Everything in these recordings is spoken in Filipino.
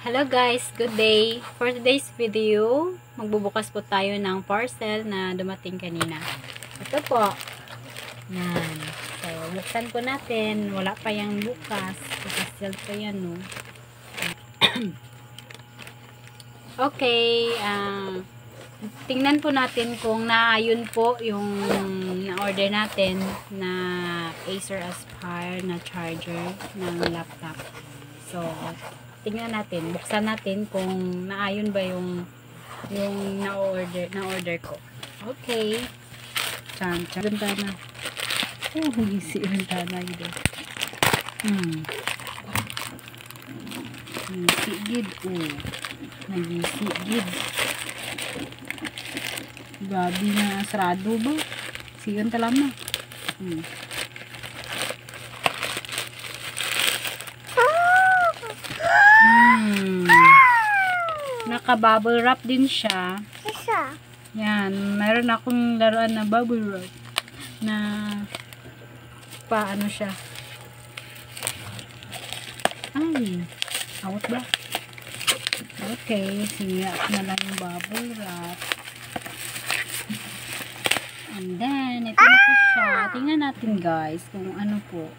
Hello guys, good day. For today's video, magbubukas po tayo ng parcel na dumating kanina. Ito po. Yan. So, buksan po natin. Wala pa yung bukas. Parcel pa yan, no? Okay. Tingnan po natin kung naayon po yung na-order natin na Acer Aspire na charger ng laptop. So, tingnan natin, buksan natin kung naayon ba yung na-order ko. Okay. Chan. Ganda na. Oh, hisi. Ganda na yun. Sigid. Oh. Nag-sigid. Grabe na sarado ba? Siyan talama. Naka-bubble wrap din siya. Yan. Meron akong laruan na bubble wrap. Na paano siya. Ay. Out ba? Okay. Siya na lang yung bubble wrap. And then, ito na po siya. Tingnan natin guys kung ano po.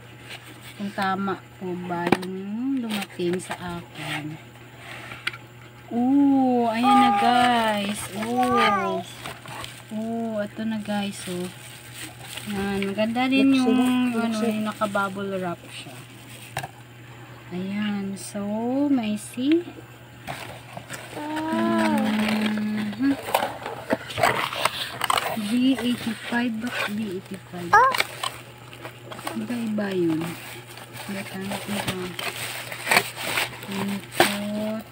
Kung tama po ba yung dumating sa akin. Oh, ayan na guys. Oh, ito na guys. Oh. Yan, maganda din yung yung naka-bubble wrap siya. Ayan, so may see. B85 ba? B85. Iba-iba yun. Ba't ito? Input.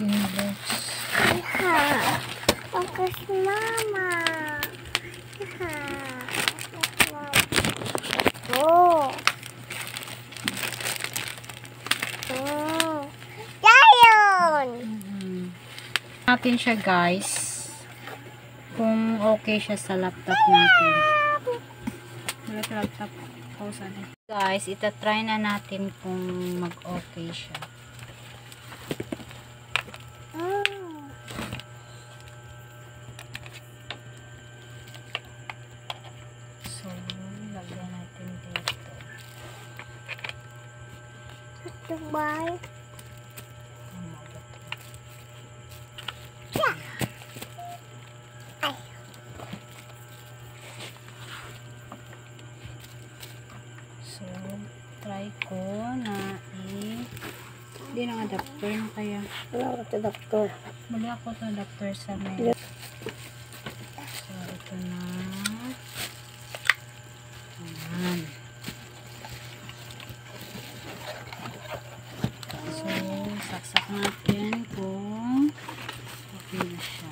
Box. Focus mama. Oh. Dayon. Natin siya guys. Kung okay siya sa laptop natin. Wala sa laptop. Guys, itatry na natin kung mag-okay siya. So, lagyan natin dito. Goodbye. So, try ko na hindi ng adapter na kaya. Wala ko adapter. Mali ako sa adapter sa may. So, ito na. Ayan. So, saksak natin kung okay na siya.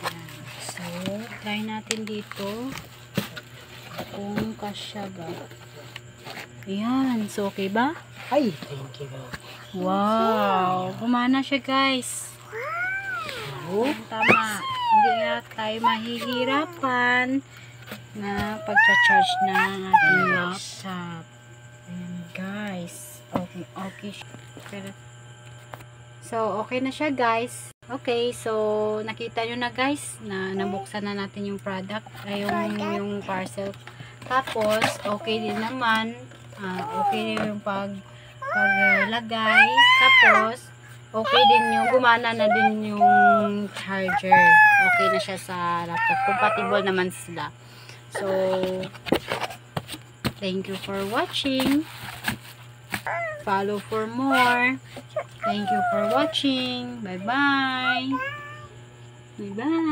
Ayan. So, try natin dito kung kasya ba. Ayan. So, okay ba? Ay, thank you. Wow! Gumana siya, guys. Wow! Tama. Hindi na tayo mahihirapan na pagcha-charge ng ating laptop. Ayan, guys. Okay siya. So, okay na siya, guys. Okay, so, nakita nyo na, guys, na nabuksan na natin yung product, yung parcel. Tapos, okay din naman. Okay din yung paglagay. Tapos, okay din yung, gumana na din yung charger. Okay na siya sa laptop. Compatible naman sila. So, thank you for watching. Follow for more. Thank you for watching. Bye-bye. Bye-bye.